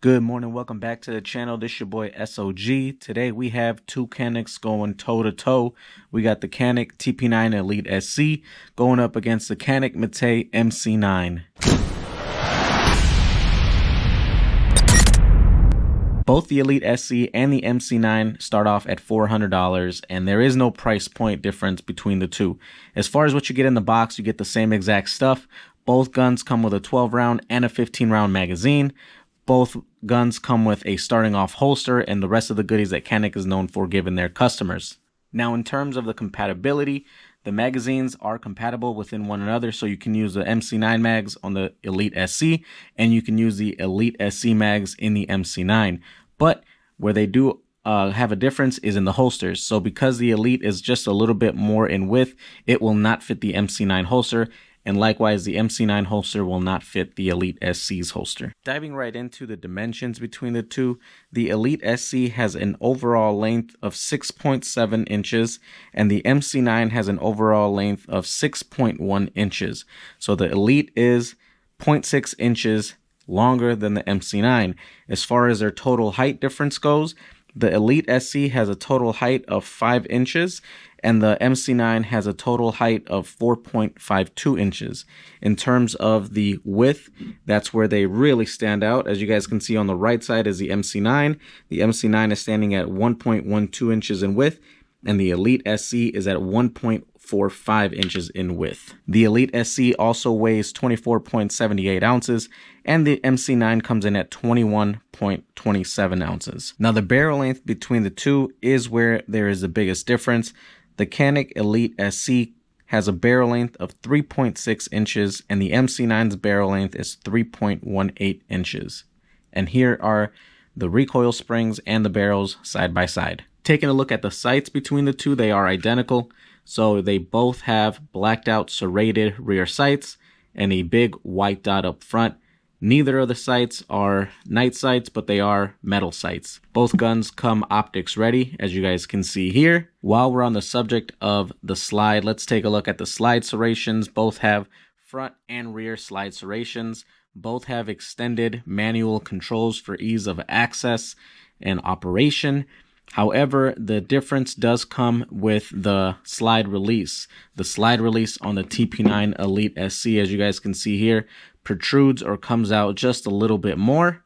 Good morning, welcome back to the channel. This your boy S.O.G. Today we have two Caniks going toe to toe. We got the Canik TP9 Elite SC going up against the Canik Mete MC9. Both the Elite SC and the MC9 start off at $400, and there is no price point difference between the two. As far as what you get in the box, you get the same exact stuff. Both guns come with a 12 round and a 15 round magazine. Both guns come with a starting off holster and the rest of the goodies that Canik is known for giving their customers. Now, in terms of the compatibility, the magazines are compatible within one another, so you can use the MC9 mags on the Elite SC and you can use the Elite SC mags in the MC9. But where they do have a difference is in the holsters. So because the Elite is just a little bit more in width, it will not fit the MC9 holster. And likewise, the MC9 holster will not fit the Elite SC's holster. Diving right into the dimensions between the two, the Elite SC has an overall length of 6.7 inches and the MC9 has an overall length of 6.1 inches. So the Elite is 0.6 inches longer than the MC9. As far as their total height difference goes, the Elite SC has a total height of 5 inches and the MC9 has a total height of 4.52 inches. In terms of the width, that's where they really stand out. As you guys can see on the right side is the MC9. The MC9 is standing at 1.12 inches in width and the Elite SC is at 1.45 inches in width. The Elite SC also weighs 24.78 ounces and the MC9 comes in at 21.27 ounces. Now the barrel length between the two is where there is the biggest difference. The Canik Elite SC has a barrel length of 3.6 inches and the MC9's barrel length is 3.18 inches. And here are the recoil springs and the barrels side by side. Taking a look at the sights between the two, they are identical. So they both have blacked out serrated rear sights and a big white dot up front. Neither of the sights are night sights, but they are metal sights. Both guns come optics ready, as you guys can see here. While we're on the subject of the slide, let's take a look at the slide serrations. Both have front and rear slide serrations. Both have extended manual controls for ease of access and operation. However, the difference does come with the slide release. The slide release on the TP9 Elite SC, as you guys can see here, protrudes or comes out just a little bit more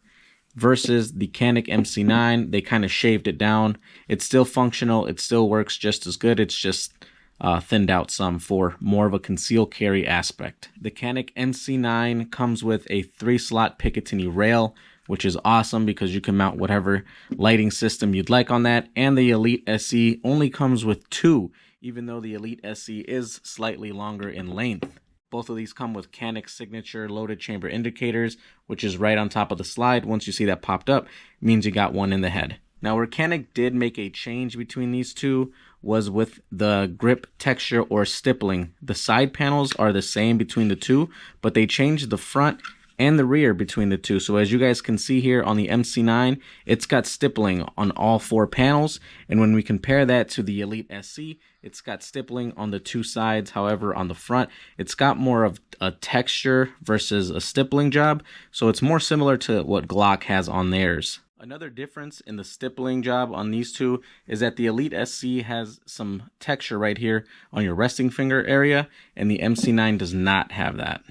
versus the Canik MC9. They kind of shaved it down. It's still functional. It still works just as good. It's just thinned out some for more of a concealed carry aspect. The Canik MC9 comes with a 3-slot Picatinny Rail, which is awesome because you can mount whatever lighting system you'd like on that. And the Elite SC only comes with 2, even though the Elite SC is slightly longer in length. Both of these come with Canik signature loaded chamber indicators, which is right on top of the slide. Once you see that popped up, it means you got one in the head. Now, where Canik did make a change between these two was with the grip texture or stippling. The side panels are the same between the two, but they changed the front and the rear between the two. So as you guys can see here on the MC9, it's got stippling on all 4 panels. And when we compare that to the Elite SC, it's got stippling on the 2 sides. However, on the front, it's got more of a texture versus a stippling job. So it's more similar to what Glock has on theirs. Another difference in the stippling job on these two is that the Elite SC has some texture right here on your resting finger area, and the MC9 does not have that.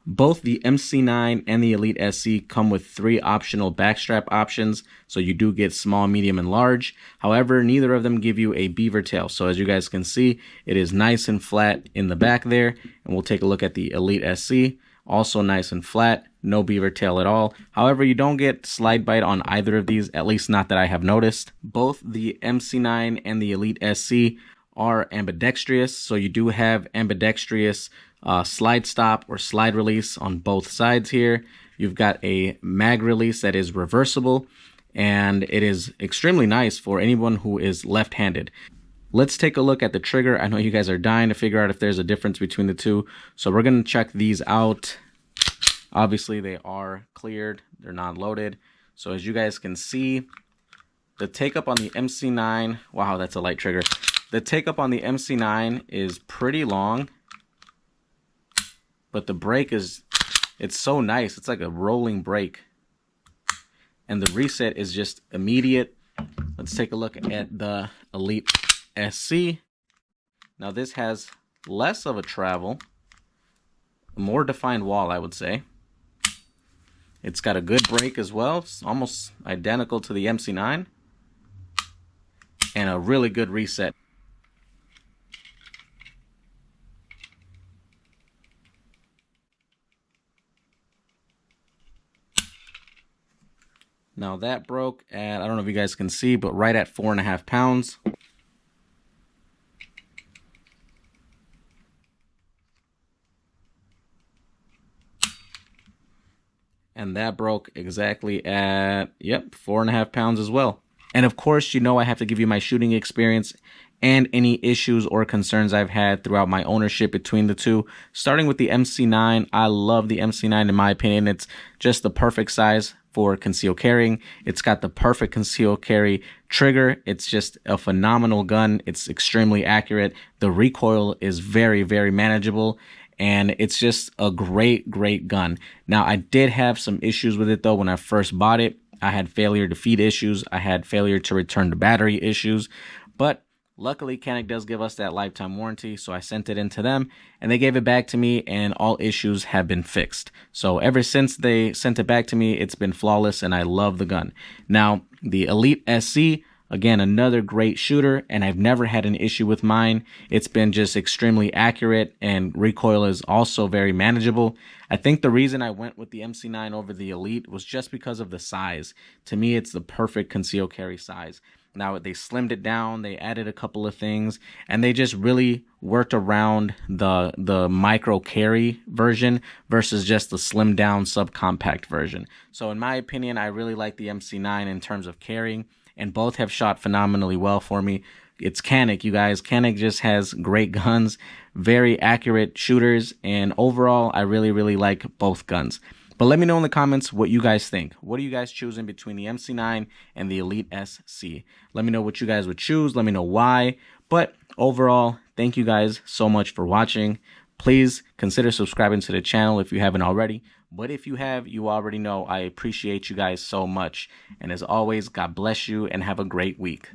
Both the MC9 and the Elite SC come with 3 optional backstrap options, so you do get small, medium, and large. However, neither of them give you a beaver tail. So as you guys can see, it is nice and flat in the back there. And we'll take a look at the Elite SC. Also nice and flat, no beaver tail at all. However, you don't get slide bite on either of these, at least not that I have noticed. Both the MC9 and the Elite SC are ambidextrous, so you do have ambidextrous slide stop or slide release on both sides here. You've got a mag release that is reversible, and it is extremely nice for anyone who is left-handed. Let's take a look at the trigger. I know you guys are dying to figure out if there's a difference between the two, so we're going to check these out. Obviously, they are cleared. They're not loaded. So as you guys can see, the take-up on the MC9, wow, that's a light trigger. The take-up on the MC9 is pretty long, but the brake is, it's so nice. It's like a rolling brake. and the reset is just immediate. Let's take a look at the Elite SC. Now this has less of a travel, a more defined wall, I would say. It's got a good brake as well. It's almost identical to the MC9. And a really good reset. Now that broke at, I don't know if you guys can see, but right at 4.5 pounds. And that broke exactly at, yep, 4.5 pounds as well. And of course, you know I have to give you my shooting experience and any issues or concerns I've had throughout my ownership between the two. Starting with the MC9, I love the MC9 in my opinion. It's just the perfect size for concealed carrying. It's got the perfect concealed carry trigger. It's just a phenomenal gun. It's extremely accurate. The recoil is very, very manageable. And it's just a great gun. Now, I did have some issues with it though when I first bought it. I had failure to feed issues. I had failure to return to battery issues. But luckily, Canik does give us that lifetime warranty, so I sent it in to them, and they gave it back to me, and all issues have been fixed. So ever since they sent it back to me, it's been flawless, and I love the gun. Now, the Elite SC, again, another great shooter, and I've never had an issue with mine. It's been just extremely accurate, and recoil is also very manageable. I think the reason I went with the MC9 over the Elite was just because of the size. To me, it's the perfect concealed carry size. Now, they slimmed it down, they added a couple of things, and they just really worked around the micro carry version versus just the slimmed down subcompact version. So in my opinion, I really like the MC9 in terms of carrying, and both have shot phenomenally well for me. It's Canik, you guys. Canik just has great guns, very accurate shooters, and overall, I really like both guns. But let me know in the comments what you guys think. What are you guys choosing between the MC9 and the Elite SC? Let me know what you guys would choose. Let me know why. But overall, thank you guys so much for watching. Please consider subscribing to the channel if you haven't already. But if you have, you already know I appreciate you guys so much. And as always, God bless you and have a great week.